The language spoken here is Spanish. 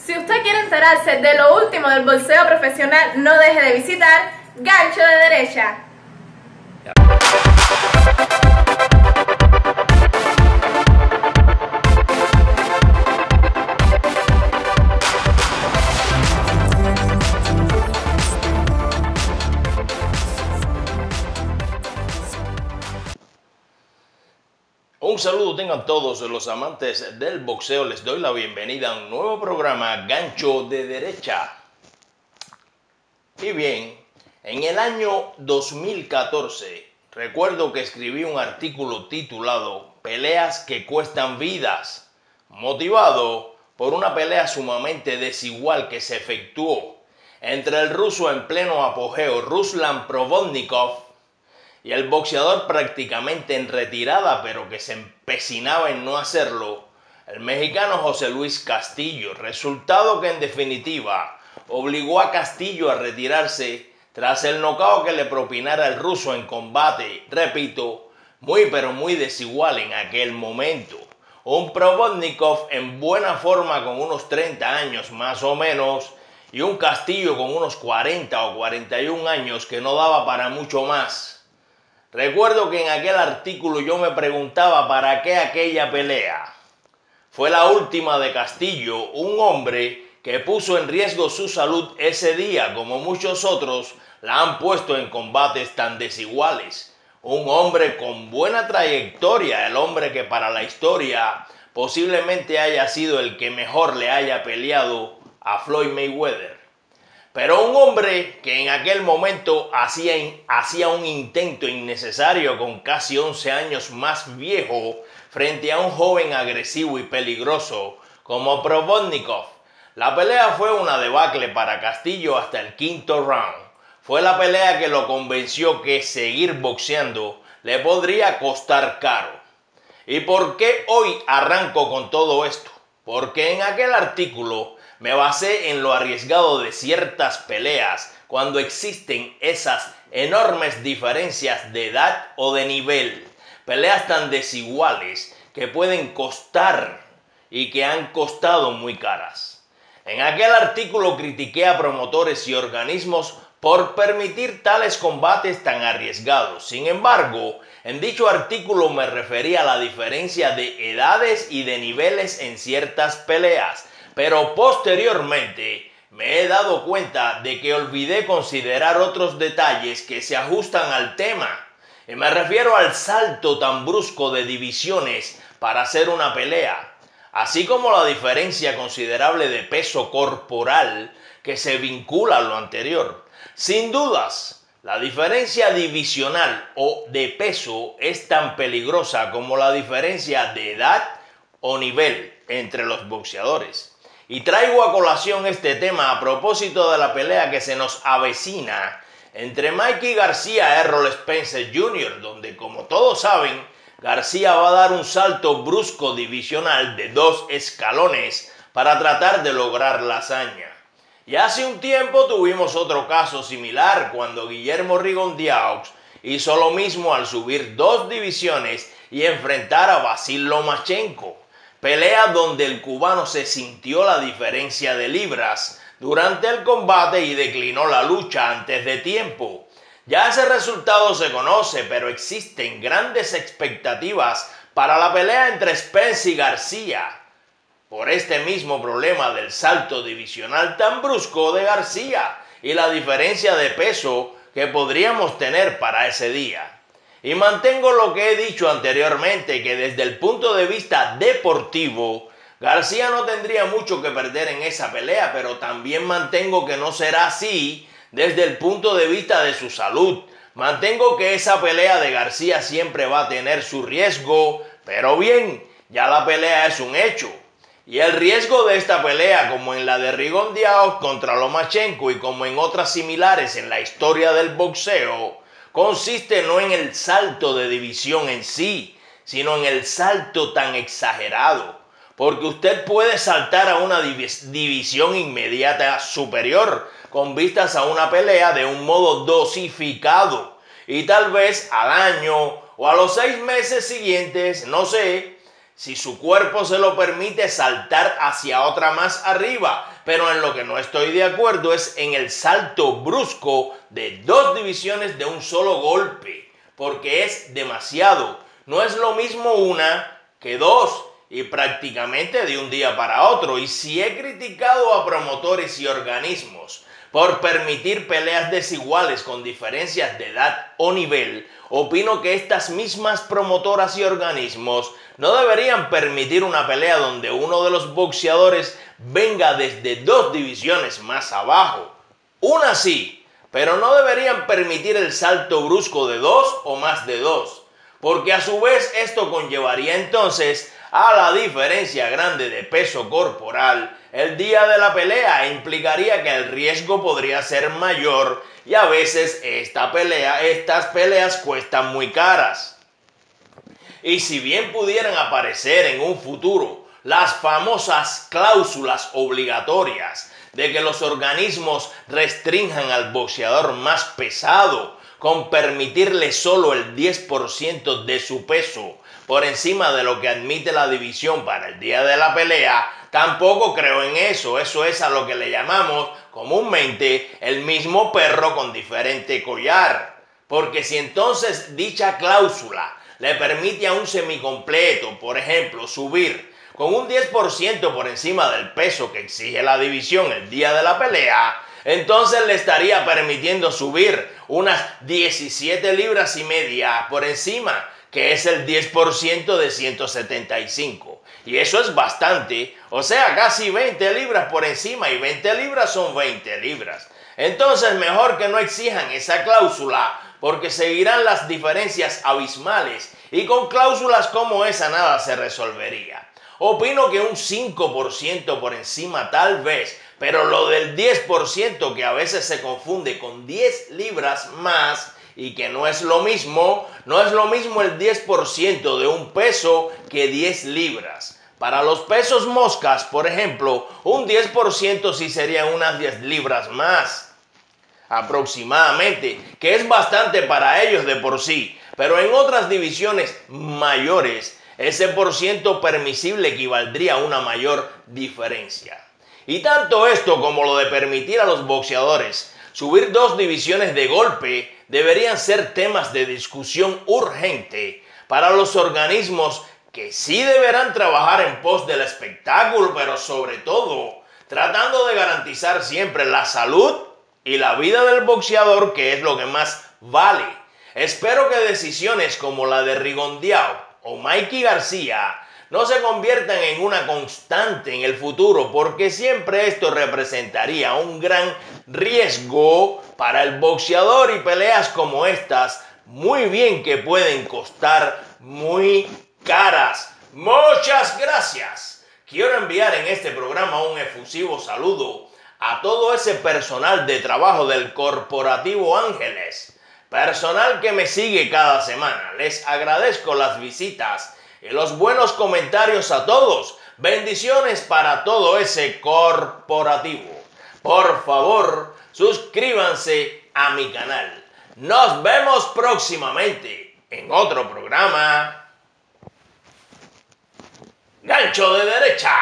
Si usted quiere enterarse de lo último del boxeo profesional, no deje de visitar Gancho de Derecha. Un saludo tengan todos los amantes del boxeo, les doy la bienvenida a un nuevo programa Gancho de Derecha. Y bien, en el año 2014 recuerdo que escribí un artículo titulado Peleas que cuestan vidas, motivado por una pelea sumamente desigual que se efectuó entre el ruso en pleno apogeo Ruslan Provodnikov y el boxeador prácticamente en retirada, pero que se empecinaba en no hacerlo, el mexicano José Luis Castillo, resultado que en definitiva obligó a Castillo a retirarse tras el nocaut que le propinara el ruso en combate, repito, muy pero muy desigual en aquel momento. Un Provodnikov en buena forma con unos 30 años más o menos, y un Castillo con unos 40 o 41 años que no daba para mucho más. Recuerdo que en aquel artículo yo me preguntaba para qué aquella pelea. Fue la última de Castillo, un hombre que puso en riesgo su salud ese día, como muchos otros la han puesto en combates tan desiguales. Un hombre con buena trayectoria, el hombre que para la historia posiblemente haya sido el que mejor le haya peleado a Floyd Mayweather. Pero un hombre que en aquel momento hacía un intento innecesario con casi 11 años más viejo frente a un joven agresivo y peligroso como Provodnikov. La pelea fue una debacle para Castillo hasta el quinto round. Fue la pelea que lo convenció que seguir boxeando le podría costar caro. ¿Y por qué hoy arranco con todo esto? Porque en aquel artículo me basé en lo arriesgado de ciertas peleas cuando existen esas enormes diferencias de edad o de nivel. Peleas tan desiguales que pueden costar y que han costado muy caras. En aquel artículo critiqué a promotores y organismos por permitir tales combates tan arriesgados. Sin embargo, en dicho artículo me refería a la diferencia de edades y de niveles en ciertas peleas. Pero posteriormente me he dado cuenta de que olvidé considerar otros detalles que se ajustan al tema. Y me refiero al salto tan brusco de divisiones para hacer una pelea, así como la diferencia considerable de peso corporal que se vincula a lo anterior. Sin dudas, la diferencia divisional o de peso es tan peligrosa como la diferencia de edad o nivel entre los boxeadores. Y traigo a colación este tema a propósito de la pelea que se nos avecina entre Mikey García y Errol Spence Jr., donde, como todos saben, García va a dar un salto brusco divisional de 2 escalones para tratar de lograr la hazaña. Y hace un tiempo tuvimos otro caso similar cuando Guillermo Rigondeaux hizo lo mismo al subir 2 divisiones y enfrentar a Vasil Lomachenko. Pelea donde el cubano se sintió la diferencia de libras durante el combate y declinó la lucha antes de tiempo. Ya ese resultado se conoce, pero existen grandes expectativas para la pelea entre Spence y García, por este mismo problema del salto divisional tan brusco de García y la diferencia de peso que podríamos tener para ese día. Y mantengo lo que he dicho anteriormente, que desde el punto de vista deportivo, García no tendría mucho que perder en esa pelea, pero también mantengo que no será así desde el punto de vista de su salud. Mantengo que esa pelea de García siempre va a tener su riesgo, pero bien, ya la pelea es un hecho. Y el riesgo de esta pelea, como en la de Rigondeaux contra Lomachenko y como en otras similares en la historia del boxeo, consiste no en el salto de división en sí, sino en el salto tan exagerado, porque usted puede saltar a una división inmediata superior con vistas a una pelea de un modo dosificado y tal vez al año o a los 6 meses siguientes, no sé, si su cuerpo se lo permite, saltar hacia otra más arriba. Pero en lo que no estoy de acuerdo es en el salto brusco de 2 divisiones de un solo golpe, porque es demasiado. No es lo mismo una que 2 y prácticamente de un día para otro. Y si he criticado a promotores y organismos por permitir peleas desiguales con diferencias de edad o nivel, opino que estas mismas promotoras y organismos no deberían permitir una pelea donde uno de los boxeadores venga desde 2 divisiones más abajo. Una sí, pero no deberían permitir el salto brusco de 2 o más de 2, porque a su vez esto conllevaría entonces a la diferencia grande de peso corporal el día de la pelea, e implicaría que el riesgo podría ser mayor y a veces estas peleas cuestan muy caras. Y si bien pudieran aparecer en un futuro las famosas cláusulas obligatorias de que los organismos restrinjan al boxeador más pesado con permitirle solo el 10% de su peso por encima de lo que admite la división para el día de la pelea, tampoco creo en eso. Eso es a lo que le llamamos comúnmente el mismo perro con diferente collar. Porque si entonces dicha cláusula le permite a un semicompleto, por ejemplo, subir con un 10% por encima del peso que exige la división el día de la pelea, entonces le estaría permitiendo subir unas 17 libras y media por encima, que es el 10% de 175. Y eso es bastante, o sea, casi 20 libras por encima, y 20 libras son 20 libras. Entonces mejor que no exijan esa cláusula, porque seguirán las diferencias abismales, y con cláusulas como esa nada se resolvería. Opino que un 5% por encima tal vez, pero lo del 10% que a veces se confunde con 10 libras más y que no es lo mismo el 10% de un peso que 10 libras. Para los pesos moscas, por ejemplo, un 10% sí serían unas 10 libras más aproximadamente, que es bastante para ellos de por sí, pero en otras divisiones mayores ese porciento permisible equivaldría a una mayor diferencia. Y tanto esto como lo de permitir a los boxeadores subir 2 divisiones de golpe deberían ser temas de discusión urgente para los organismos que sí deberán trabajar en pos del espectáculo, pero sobre todo tratando de garantizar siempre la salud y la vida del boxeador, que es lo que más vale. Espero que decisiones como la de Rigondeaux o Mikey García no se conviertan en una constante en el futuro, porque siempre esto representaría un gran riesgo para el boxeador, y peleas como estas muy bien que pueden costar muy caras. Muchas gracias. Quiero enviar en este programa un efusivo saludo a todo ese personal de trabajo del Corporativo Ángeles, personal que me sigue cada semana. Les agradezco las visitas y los buenos comentarios a todos. Bendiciones para todo ese corporativo. Por favor, suscríbanse a mi canal. Nos vemos próximamente en otro programa. Gancho de derecha.